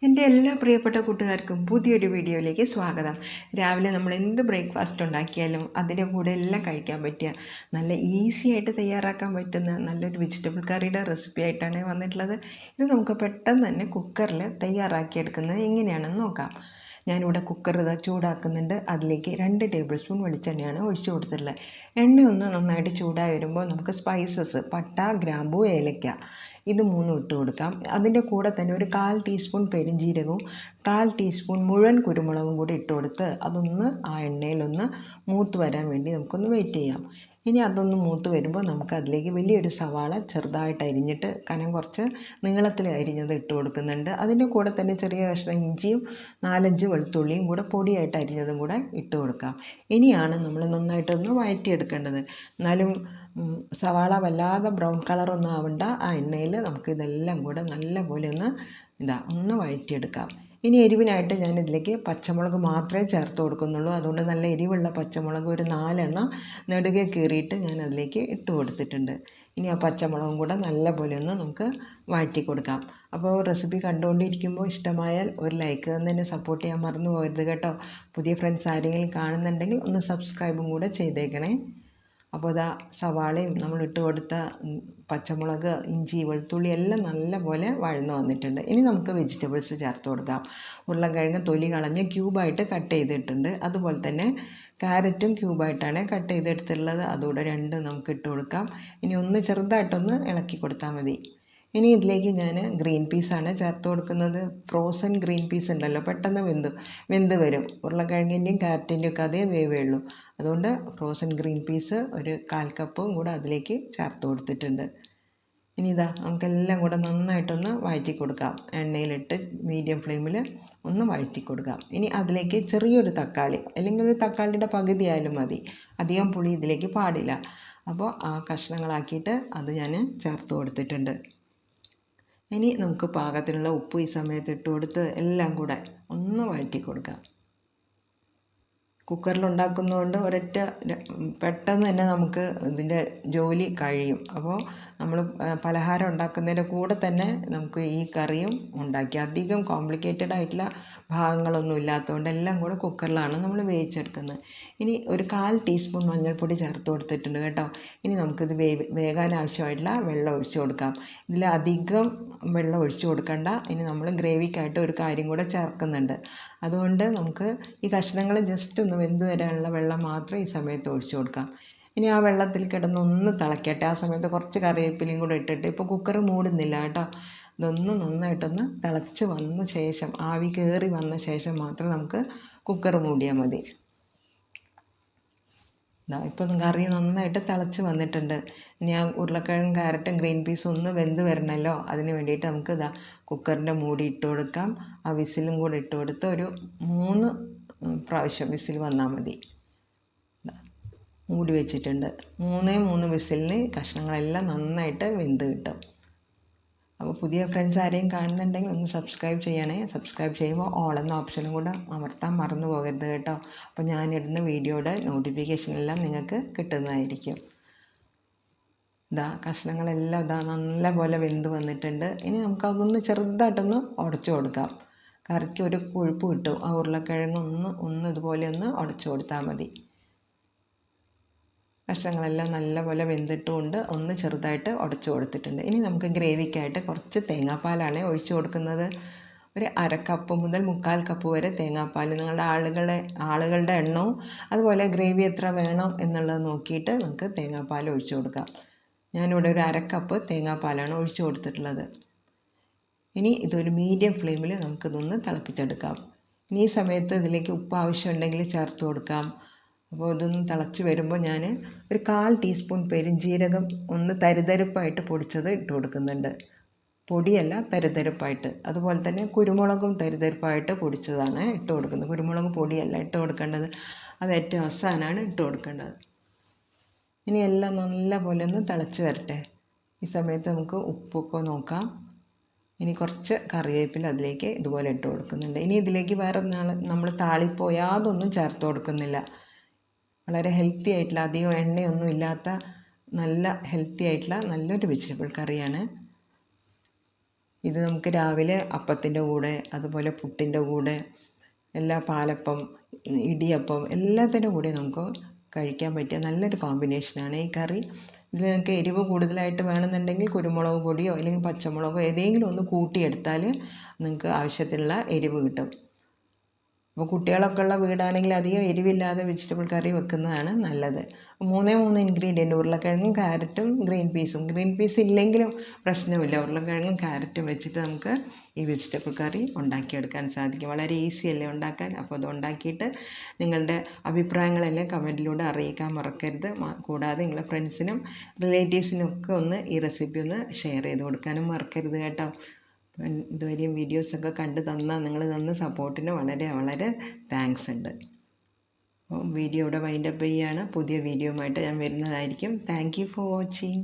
എൻ്റെ എല്ലാ പ്രിയപ്പെട്ട കൂട്ടുകാർക്കും പുതിയൊരു വീഡിയോയിലേക്ക് സ്വാഗതം. രാവിലെ നമ്മൾ എന്ത് ബ്രേക്ക്ഫാസ്റ്റ് ഉണ്ടാക്കിയാലും അതിൻ്റെ കൂടെ എല്ലാം കഴിക്കാൻ പറ്റിയ നല്ല ഈസി ആയിട്ട് തയ്യാറാക്കാൻ പറ്റുന്ന നല്ലൊരു വെജിറ്റബിൾ കറിയുടെ റെസിപ്പി ആയിട്ടാണ് വന്നിട്ടുള്ളത്. ഇത് നമുക്ക് പെട്ടെന്ന് തന്നെ കുക്കറിൽ തയ്യാറാക്കിയെടുക്കുന്നത് എങ്ങനെയാണെന്ന് നോക്കാം. ഞാനിവിടെ കുക്കർ ചൂടാക്കുന്നുണ്ട്. അതിലേക്ക് 2 ടേബിൾ സ്പൂൺ വെളിച്ചെണ്ണയാണ് ഒഴിച്ചു കൊടുത്തിട്ടുള്ളത്. എണ്ണ ഒന്ന് നന്നായിട്ട് ചൂടായി വരുമ്പോൾ നമുക്ക് സ്പൈസസ് പട്ട, ഗ്രാമ്പൂ, ഏലക്ക ഇത് മൂന്നും ഇട്ട് കൊടുക്കാം. അതിൻ്റെ കൂടെ തന്നെ ഒരു 1/4 ടീസ്പൂൺ പെരുംജീരകവും 1/4 ടീസ്പൂൺ മുഴുവൻ കുരുമുളകും കൂടി ഇട്ട് കൊടുത്ത് അതൊന്ന് ആ എണ്ണയിലൊന്ന് മൂത്ത് വരാൻ വേണ്ടി നമുക്കൊന്ന് വെയിറ്റ് ചെയ്യാം. ഇനി അതൊന്ന് മൂത്ത് വരുമ്പോൾ നമുക്ക് അതിലേക്ക് വലിയൊരു സവാള ചെറുതായിട്ട് അരിഞ്ഞിട്ട് കനം കുറച്ച് നീളത്തിൽ അരിഞ്ഞത് ഇട്ട് കൊടുക്കുന്നുണ്ട്. അതിൻ്റെ കൂടെ തന്നെ ചെറിയ കഷ്ണം ഇഞ്ചിയും 4-5 വെളുത്തുള്ളിയും കൂടെ പൊടിയായിട്ട് അരിഞ്ഞതും കൂടെ ഇട്ട് കൊടുക്കാം. ഇനിയാണ് നമ്മൾ നന്നായിട്ടൊന്ന് വഴറ്റിയെടുക്കേണ്ടത്. എന്നാലും സവാള വല്ലാതെ ബ്രൗൺ കളറൊന്നും ആവണ്ട. ആ എണ്ണയിൽ നമുക്ക് ഇതെല്ലാം കൂടെ നല്ലപോലെ ഒന്ന് വഴറ്റിയെടുക്കാം. ഇനി എരിവിനായിട്ട് ഞാനിതിലേക്ക് പച്ചമുളക് മാത്രമേ ചേർത്ത് കൊടുക്കുന്നുള്ളൂ. അതുകൊണ്ട് നല്ല എരിവുള്ള പച്ചമുളക് ഒരു 4 നെടുകെ കീറിയിട്ട് ഞാൻ അതിലേക്ക് ഇട്ട് കൊടുത്തിട്ടുണ്ട്. ഇനി ആ പച്ചമുളകും കൂടെ നല്ലപോലെ നമുക്ക് വഴറ്റി കൊടുക്കാം. അപ്പോൾ റെസിപ്പി കണ്ടുകൊണ്ടിരിക്കുമ്പോൾ ഇഷ്ടമായാൽ ഒരു ലൈക്ക് തന്നെ സപ്പോർട്ട് ചെയ്യാൻ മറന്നു പോകരുത് കേട്ടോ. പുതിയ ഫ്രണ്ട്സ് ആരെങ്കിലും കാണുന്നുണ്ടെങ്കിൽ ഒന്ന് സബ്സ്ക്രൈബും കൂടെ ചെയ്തേക്കണേ. അപ്പോൾ ഇതാ സവാളയും നമ്മൾ ഇട്ട് കൊടുത്ത പച്ചമുളക്, ഇഞ്ചി, വെളുത്തുള്ളി എല്ലാം നല്ലപോലെ വഴന്ന് വന്നിട്ടുണ്ട്. ഇനി നമുക്ക് വെജിറ്റബിൾസ് ചേർത്ത് കൊടുക്കാം. ഉരുളക്കിഴങ്ങ് തൊലി കളഞ്ഞ് ക്യൂബായിട്ട് കട്ട് ചെയ്തിട്ടുണ്ട്. അതുപോലെ തന്നെ ക്യാരറ്റും ക്യൂബായിട്ടാണ് കട്ട് ചെയ്തെടുത്തിട്ടുള്ളത്. അതുകൂടെ 2 നമുക്ക് ഇട്ട് കൊടുക്കാം. ഇനി ഒന്ന് ചെറുതായിട്ടൊന്ന് ഇളക്കി കൊടുത്താൽ മതി. ഇനി ഇതിലേക്ക് ഞാൻ ഗ്രീൻ പീസാണ് ചേർത്ത് കൊടുക്കുന്നത്. ഫ്രോസൺ ഗ്രീൻ പീസ് ഉണ്ടല്ലോ, പെട്ടെന്ന് വെന്ത് വരും. ഉരുളക്കിഴങ്ങിൻ്റെയും ക്യാരറ്റിൻ്റെയും ഒക്കെ അതേ വേവേ ഉള്ളൂ. അതുകൊണ്ട് ഫ്രോസൺ ഗ്രീൻ പീസ് ഒരു 1/4 കപ്പും കൂടെ അതിലേക്ക് ചേർത്ത് കൊടുത്തിട്ടുണ്ട്. ഇനി നമുക്കെല്ലാം കൂടെ നന്നായിട്ടൊന്ന് വഴറ്റി കൊടുക്കാം. എണ്ണയിലിട്ട് മീഡിയം ഫ്ലെയിമിൽ ഒന്ന് വഴറ്റി കൊടുക്കാം. ഇനി അതിലേക്ക് ചെറിയൊരു തക്കാളി, അല്ലെങ്കിൽ ഒരു തക്കാളിയുടെ പകുതി ആയാലും മതി. അധികം പുളി ഇതിലേക്ക് പാടില്ല. അപ്പോൾ ആ കഷ്ണങ്ങളാക്കിയിട്ട് അത് ഞാൻ ചേർത്ത് കൊടുത്തിട്ടുണ്ട്. ഇനി നമുക്ക് പാകത്തിനുള്ള ഉപ്പ് ഈ സമയത്ത് ഇട്ട് കൊടുത്ത് എല്ലാം കൂടെ ഒന്ന് വഴറ്റി കൊടുക്കാം. കുക്കറിലുണ്ടാക്കുന്നതുകൊണ്ട് പെട്ടെന്ന് തന്നെ നമുക്ക് ഇതിൻ്റെ ജോലി കഴിയും. അപ്പോൾ നമ്മൾ പലഹാരം ഉണ്ടാക്കുന്നതിൻ്റെ കൂടെ തന്നെ നമുക്ക് ഈ കറിയും ഉണ്ടാക്കി അധികം കോംപ്ലിക്കേറ്റഡ് ആയിട്ടുള്ള ഭാഗങ്ങളൊന്നും ഇല്ലാത്തതുകൊണ്ട് എല്ലാം കൂടെ കുക്കറിലാണ് നമ്മൾ വേവിച്ചെടുക്കുന്നത്. ഇനി ഒരു 1/4 ടീസ്പൂൺ മഞ്ഞൾപ്പൊടി ചേർത്ത് കൊടുത്തിട്ടുണ്ട് കേട്ടോ. ഇനി നമുക്കിത് വേകാൻ ആവശ്യമായിട്ടുള്ള വെള്ളം ഒഴിച്ച് കൊടുക്കാം. ഇതിൽ അധികം വെള്ളം ഒഴിച്ച് കൊടുക്കണ്ട. ഇനി നമ്മൾ ഗ്രേവിക്കായിട്ട് ഒരു കാര്യം കൂടെ ചേർക്കുന്നുണ്ട്. അതുകൊണ്ട് നമുക്ക് ഈ കഷ്ണങ്ങൾ ജസ്റ്റ് ഒന്ന് വെന്ത് വരാനുള്ള വെള്ളം മാത്രം ഈ സമയത്ത് ഒഴിച്ച് കൊടുക്കാം. ഇനി ആ വെള്ളത്തിൽ കിടന്നൊന്ന് തിളയ്ക്കട്ടെ. ആ സമയത്ത് കുറച്ച് കറിവേപ്പിലയും കൂടെ ഇട്ടിട്ട്, ഇപ്പോൾ കുക്കർ മൂടുന്നില്ല കേട്ടോ, ഇതൊന്ന് നന്നായിട്ടൊന്ന് തിളച്ച് വന്ന ശേഷം, ആവി കയറി വന്ന ശേഷം മാത്രം നമുക്ക് കുക്കർ മൂടിയാൽ മതി. ഇപ്പം കറി നന്നായിട്ട് തിളച്ച് വന്നിട്ടുണ്ട്. ഇനി ആ ഉരുളക്കിഴങ്ങും ക്യാരറ്റും ഗ്രീൻ പീസും ഒന്ന് വെന്ത് വരണമല്ലോ, അതിന് വേണ്ടിയിട്ട് നമുക്ക് കുക്കറിൻ്റെ മൂടി ഇട്ട് കൊടുക്കാം. ആ വിസിലും കൂടെ ഇട്ട് കൊടുത്ത് ഒരു 3 പ്രാവശ്യം വിസിൽ വന്നാൽ മതി. മൂടി വെച്ചിട്ടുണ്ട്. 3 വിസിലിന് കഷ്ണങ്ങളെല്ലാം നന്നായിട്ട് വെന്ത് കിട്ടും. അപ്പോൾ പുതിയ ഫ്രണ്ട്സ് ആരെയും കാണുന്നുണ്ടെങ്കിൽ ഒന്ന് സബ്സ്ക്രൈബ് ചെയ്യണേ. സബ്സ്ക്രൈബ് ചെയ്യുമ്പോൾ ഓൾ എന്ന ഓപ്ഷനും കൂടെ അമർത്താൻ മറന്നു പോകരുത് കേട്ടോ. അപ്പോൾ ഞാനിടുന്ന വീഡിയോയുടെ നോട്ടിഫിക്കേഷനെല്ലാം നിങ്ങൾക്ക് കിട്ടുന്നതായിരിക്കും. കഷ്ണങ്ങളെല്ലാം നല്ലപോലെ വെന്ത് വന്നിട്ടുണ്ട്. ഇനി നമുക്കതൊന്ന് ചെറുതായിട്ടൊന്ന് ഉടച്ചു കൊടുക്കാം. കറിക്ക് ഒരു കൊഴുപ്പ് കിട്ടും. ആ ഉരുളക്കിഴങ്ങ് ഒന്ന് ഇതുപോലെ ഒന്ന് ഉടച്ചു കൊടുത്താൽ മതി. കഷ്ണങ്ങളെല്ലാം നല്ലപോലെ വെന്തിട്ടുകൊണ്ട് ഒന്ന് ചെറുതായിട്ട് ഉടച്ചു കൊടുത്തിട്ടുണ്ട്. ഇനി നമുക്ക് ഗ്രേവിക്കായിട്ട് കുറച്ച് തേങ്ങാപ്പാലാണ് ഒഴിച്ചു കൊടുക്കുന്നത്. ഒരു 1/2 കപ്പ് മുതൽ 1/4 കപ്പ് വരെ തേങ്ങാപ്പാൽ. നിങ്ങളുടെ ആളുകളുടെ എണ്ണവും അതുപോലെ ഗ്രേവി എത്ര വേണം എന്നുള്ളത് നോക്കിയിട്ട് നമുക്ക് തേങ്ങാപ്പാൽ ഒഴിച്ചു കൊടുക്കാം. ഞാനിവിടെ ഒരു 1/2 കപ്പ് തേങ്ങാപ്പാലാണ് ഒഴിച്ചു കൊടുത്തിട്ടുള്ളത്. ഇനി ഇതൊരു മീഡിയം ഫ്ലെയിമിൽ നമുക്കിതൊന്ന് തിളപ്പിച്ചെടുക്കാം. ഇനി ഈ സമയത്ത് ഇതിലേക്ക് ഉപ്പ് ആവശ്യമുണ്ടെങ്കിൽ ചേർത്ത് കൊടുക്കാം. അപ്പോൾ ഇതൊന്ന് തിളച്ച് വരുമ്പോൾ ഞാൻ ഒരു 1/4 ടീസ്പൂൺ പെരുംജീരകം ഒന്ന് തരിതരിപ്പായിട്ട് പൊടിച്ചത് ഇട്ട് കൊടുക്കുന്നുണ്ട്. പൊടിയല്ല, തരിതരിപ്പായിട്ട്. അതുപോലെ തന്നെ കുരുമുളകും തരിതരിപ്പായിട്ട് പൊടിച്ചതാണ് ഇട്ട് കൊടുക്കുന്നത്. കുരുമുളക് പൊടിയല്ല ഇട്ട് കൊടുക്കേണ്ടത്, അത് ഏറ്റവും അവസാനമാണ് ഇട്ട് കൊടുക്കേണ്ടത്. ഇനി എല്ലാം നല്ലപോലെ ഒന്ന് തിളച്ച് വരട്ടെ. ഈ സമയത്ത് നമുക്ക് ഉപ്പൊക്കെ നോക്കാം. ഇനി കുറച്ച് കറിവേപ്പില അതിലേക്ക് ഇതുപോലെ ഇട്ട് കൊടുക്കുന്നുണ്ട്. ഇനി ഇതിലേക്ക് വേറെ നമ്മൾ താളിപ്പോ യാതൊന്നും ചേർത്ത് കൊടുക്കുന്നില്ല. വളരെ ഹെൽത്തി ആയിട്ടുള്ള, അധികം എണ്ണയൊന്നും ഇല്ലാത്ത നല്ല ഹെൽത്തി ആയിട്ടുള്ള നല്ലൊരു വെജിറ്റബിൾ കറിയാണ്. ഇത് നമുക്ക് രാവിലെ അപ്പത്തിൻ്റെ കൂടെ, അതുപോലെ പുട്ടിൻ്റെ കൂടെ, എല്ലാ പാലപ്പം, ഇടിയപ്പം എല്ലാത്തിൻ്റെ കൂടെ നമുക്ക് കഴിക്കാൻ പറ്റിയ നല്ലൊരു കോമ്പിനേഷനാണ് ഈ കറി. ഇതിൽ നിങ്ങൾക്ക് എരിവ് കൂടുതലായിട്ട് വേണമെന്നുണ്ടെങ്കിൽ കുരുമുളക് പൊടിയോ അല്ലെങ്കിൽ പച്ചമുളകോ ഏതെങ്കിലും ഒന്ന് കൂട്ടിയെടുത്താൽ നിങ്ങൾക്ക് ആവശ്യത്തിനുള്ള എരിവ് കിട്ടും. അപ്പോൾ കുട്ടികളൊക്കെ ഉള്ള വീടാണെങ്കിൽ അധികം എരിവില്ലാതെ വെജിറ്റബിൾ കറി വെക്കുന്നതാണ് നല്ലത്. 3 ഇൻഗ്രീഡിയൻറ്റ്, ഉരുളക്കിഴങ്ങും ക്യാരറ്റും ഗ്രീൻ പീസ് ഇല്ലെങ്കിലും പ്രശ്നമില്ല. ഉരുളക്കിഴങ്ങും ക്യാരറ്റും വെച്ചിട്ട് നമുക്ക് ഈ വെജിറ്റബിൾ കറി ഉണ്ടാക്കിയെടുക്കാൻ സാധിക്കും. വളരെ ഈസി അല്ലേ ഉണ്ടാക്കാൻ. അപ്പോൾ അത് ഉണ്ടാക്കിയിട്ട് നിങ്ങളുടെ അഭിപ്രായങ്ങളെല്ലാം കമൻറ്റിലൂടെ അറിയിക്കാൻ മറക്കരുത്. കൂടാതെ നിങ്ങളുടെ ഫ്രണ്ട്സിനും റിലേറ്റീവ്സിനും ഒക്കെ ഒന്ന് ഈ റെസിപ്പി ഒന്ന് ഷെയർ ചെയ്ത് കൊടുക്കാനും മറക്കരുത് കേട്ടോ. ഇതുവരെയും വീഡിയോസൊക്കെ കണ്ടു നിങ്ങൾ തന്ന സപ്പോർട്ടിന് വളരെ വളരെ താങ്ക്സ് ഉണ്ട്. അപ്പോൾ വീഡിയോ ഇവിടെ വൈൻഡപ്പ് ചെയ്യുകയാണ്. പുതിയ വീഡിയോയുമായിട്ട് ഞാൻ വരുന്നതായിരിക്കും. Thank you for watching.